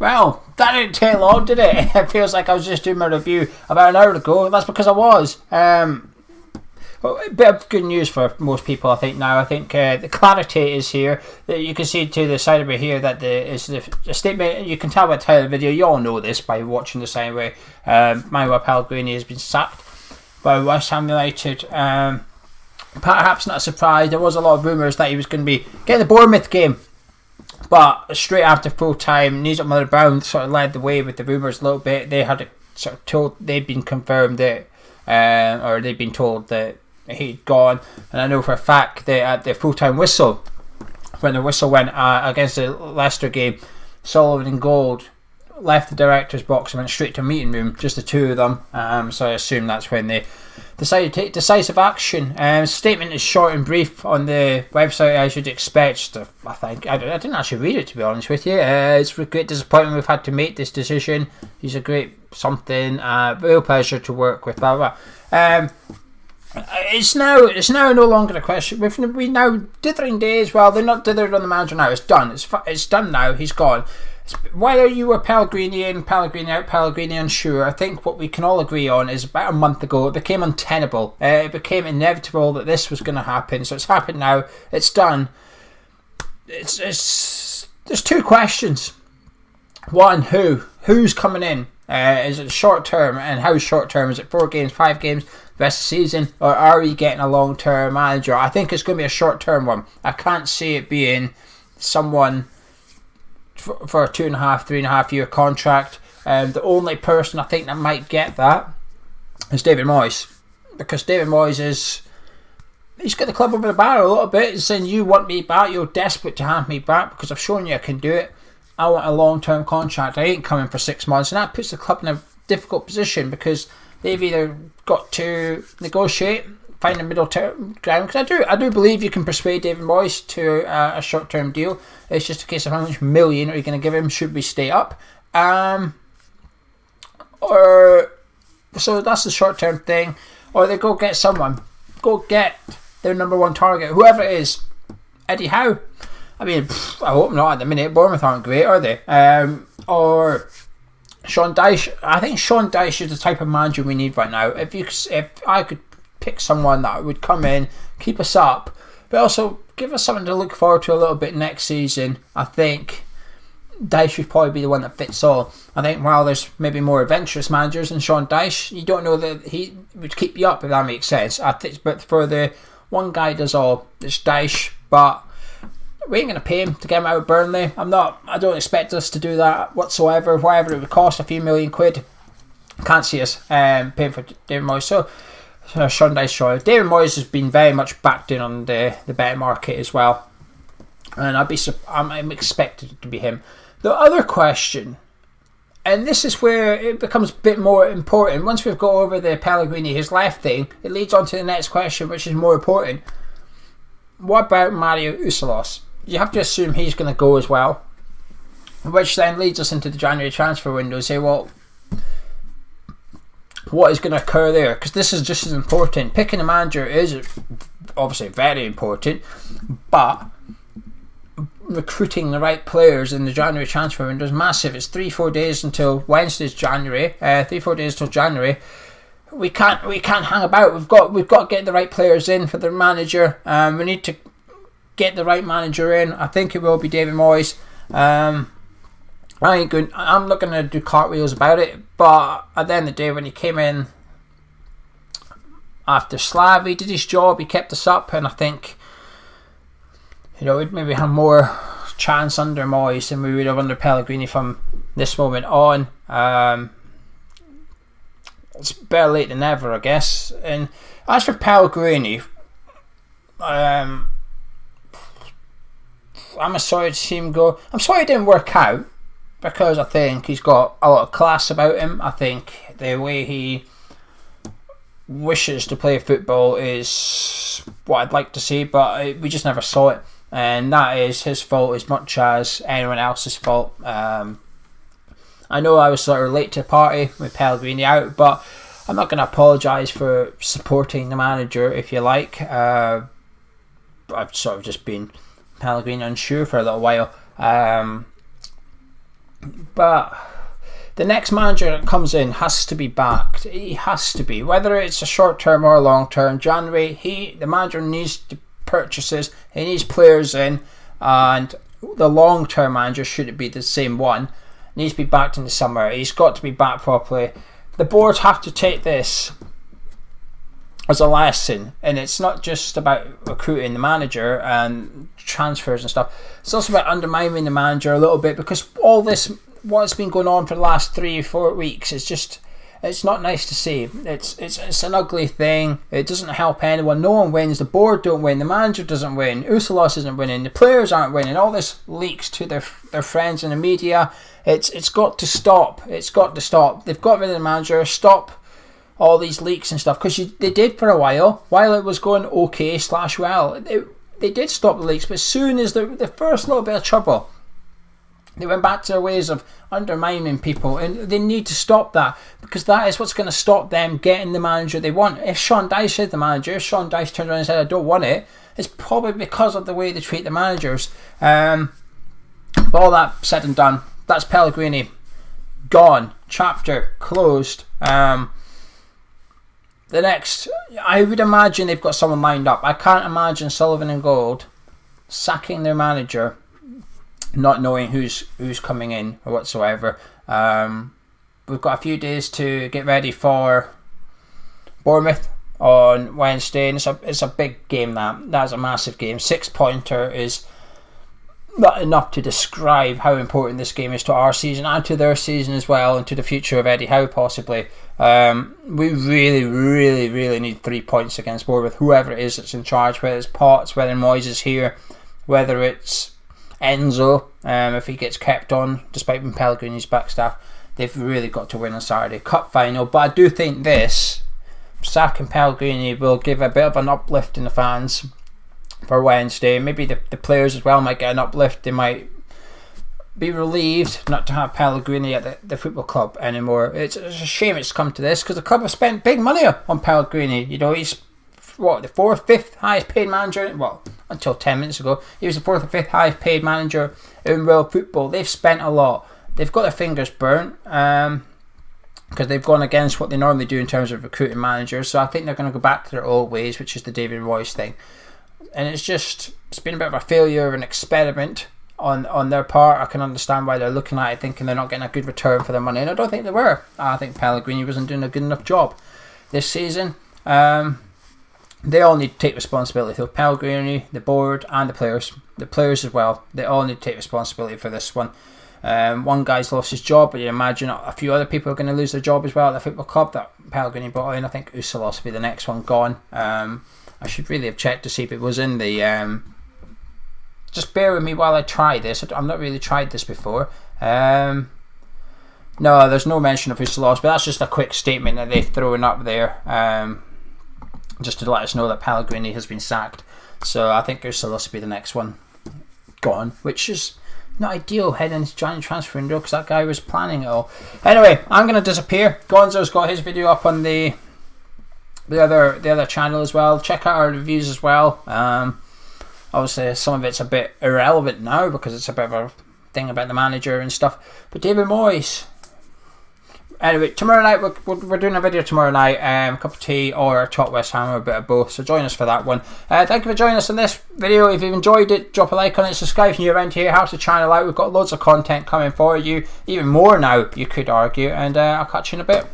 Well, that didn't take long, did it? It feels like I was just doing my review about an hour ago. That's because I was. Well, a bit of good news for most people, I think, now. I think the clarity is here. You can see to the side of it here that the statement, you can tell by the title of the video, you all know this by watching the same way. Manuel Pellegrini has been sacked by West Ham United. Perhaps not a surprise. There was a lot of rumours that he was going to be getting the Bournemouth game. But straight after full time, News at Mother Brown sort of led the way with the rumours a little bit. They had sort of told, they'd been confirmed that, or they'd been told that he'd gone. And I know for a fact that at the full time whistle, when the whistle went against the Leicester game, Sullivan and Gold left the director's box and went straight to a meeting room, just the two of them. So I assume that's when they decided to take decisive action. Statement is short and brief on the website, as you'd expect. I think I didn't actually read it, to be honest with you. It's a great disappointment we've had to make this decision. He's a great something. Real pleasure to work with. Blah, blah. It's now no longer a question. We now dithering days. Well, they're not dithered on the manager now. It's done. It's done now. He's gone. Whether you were Pellegrini in, Pellegrini out, Pellegrini unsure, I think what we can all agree on is about a month ago it became untenable. It became inevitable that this was going to happen. So it's happened now. It's done. There's two questions. One, who's coming in? Is it short term, and how short term? Is it 4 games, 5 games, the rest of the season, or are we getting a long term manager? I think it's going to be a short term one. I can't see it being someone for a 2.5, 3.5 year contract. The only person I think that might get that is David Moyes, because David Moyes he's got the club over the barrel a little bit. He's saying, you want me back, you're desperate to have me back because I've shown you I can do it. I want a long term contract. I ain't coming for 6 months, and that puts the club in a difficult position because they've either got to negotiate, find a middle term ground. Because I do believe you can persuade David Moyes to a short term deal. It's just a case of how much million are you going to give him? Should we stay up? Or so that's the short term thing. Or they go get someone, go get their number one target, whoever it is. Eddie Howe. I mean, I hope not at the minute. Bournemouth aren't great, are they? Or Sean Dyche. I think Sean Dyche is the type of manager we need right now. If I could pick someone that would come in, keep us up, but also give us something to look forward to a little bit next season, I think Dyche would probably be the one that fits all. I think while there's maybe more adventurous managers than Sean Dyche, you don't know that he would keep you up, if that makes sense. I think, but for the one guy does all, it's Dyche, but we ain't going to pay him to get him out of Burnley. I don't expect us to do that whatsoever. Whatever it would cost, a few million quid. Can't see us paying for David Moyes. So Sean Dyche, David Moyes has been very much backed in on the betting market as well, and I'm expected it to be him. The other question, and this is where it becomes a bit more important. Once we've got over the Pellegrini his left thing, it leads on to the next question, which is more important. What about Mario Usalos? You have to assume he's going to go as well, which then leads us into the January transfer window and say, well, what is going to occur there? Because this is just as important. Picking a manager is obviously very important, but recruiting the right players in the January transfer window is massive. It's 3-4 days until Wednesday's January. 3-4 days till January. We can't hang about. We've got to get the right players in for the manager. We need to get the right manager in. I think it will be David Moyes. I'm not going to do cartwheels about it, but at the end of the day, when he came in after Slav, he did his job, he kept us up, and I think we'd maybe have more chance under Moyes than we would have under Pellegrini from this moment on. It's better late than never, I guess. And as for Pellegrini, I'm sorry to see him go. I'm sorry it didn't work out, because I think he's got a lot of class about him. I think the way he wishes to play football is what I'd like to see, but we just never saw it, and that is his fault as much as anyone else's fault. I know I was sort of late to the party with Pellegrini out, but I'm not going to apologise for supporting the manager, if you like. I've sort of just been Pellegrini unsure for a little while. But the next manager that comes in has to be backed. He has to be, whether it's a short term or a long term. January, the manager needs to purchases. He needs players in, and the long term manager, should it be the same one, needs to be backed in the summer. He's got to be backed properly. The board have to take this as a lesson, and it's not just about recruiting the manager and transfers and stuff. It's also about undermining the manager a little bit, because all this, what's been going on for the last 3 or 4 weeks, it's not nice to see. It's an ugly thing. It doesn't help anyone. No one wins. The board don't win. The manager doesn't win. Usalos isn't winning. The players aren't winning. All this leaks to their friends in the media. It's got to stop. It's got to stop. They've got rid of the manager. Stop all these leaks and stuff, because they did for a while it was going okay / well. They did stop the leaks, but as soon as the first little bit of trouble, they went back to their ways of undermining people, and they need to stop that, because that is what's going to stop them getting the manager they want. If Sean Dyche is the manager, if Sean Dyche turned around and said, I don't want it, it's probably because of the way they treat the managers. But all that said and done, that's Pellegrini gone. Chapter closed. The next, I would imagine they've got someone lined up. I can't imagine Sullivan and Gold sacking their manager, not knowing who's coming in or whatsoever. We've got a few days to get ready for Bournemouth on Wednesday, and it's a big game. That's a massive game. 6-pointer is not enough to describe how important this game is to our season and to their season as well, and to the future of Eddie Howe possibly. We really, really, really need 3 points against Bournemouth, whoever it is that's in charge, whether it's Potts, whether Moyes is here, whether it's Enzo, if he gets kept on despite being Pellegrini's backstaff. They've really got to win on Saturday. Cup final. But I do think this sacking Pellegrini will give a bit of an uplift in the fans for Wednesday. Maybe the players as well might get an uplift. They might be relieved not to have Pellegrini at the football club anymore. It's a shame it's come to this, because the club have spent big money on Pellegrini. You know, he's the 4th, 5th highest paid manager. Well, until 10 minutes ago, he was the 4th or 5th highest paid manager in world football. They've spent a lot. They've got their fingers burnt because they've gone against what they normally do in terms of recruiting managers. So I think they're going to go back to their old ways, which is the David Moyes thing. And it's been a bit of a failure of an experiment on their part. I can understand why they're looking at it thinking they're not getting a good return for their money, and I don't think they were. I think Pellegrini wasn't doing a good enough job this season. They all need to take responsibility. So Pellegrini, the board, and the players as well. They all need to take responsibility for this one. One guy's lost his job, but you imagine a few other people are going to lose their job as well at the football club that Pellegrini brought in. I think Usalos will be the next one gone. I should really have checked to see if it was in the... just bear with me while I try this. I've not really tried this before. No, there's no mention of Usalos, but that's just a quick statement that they've thrown up there, just to let us know that Pellegrini has been sacked. So I think Usalos will be the next one gone, which is not ideal heading into January transfer window, because that guy was planning it all. Anyway, I'm going to disappear. Gonzo's got his video up on the other channel as well. Check out our reviews as well. Obviously some of it's a bit irrelevant now because it's a bit of a thing about the manager and stuff. But David Moyes. Anyway, tomorrow night we're doing a video tomorrow night. A cup of tea or Top West Ham, or a bit of both. So join us for that one. Thank you for joining us on this video. If you've enjoyed it, drop a like on it. Subscribe if you're around here. Helps the channel out. We've got loads of content coming for you. Even more now, you could argue. And I'll catch you in a bit.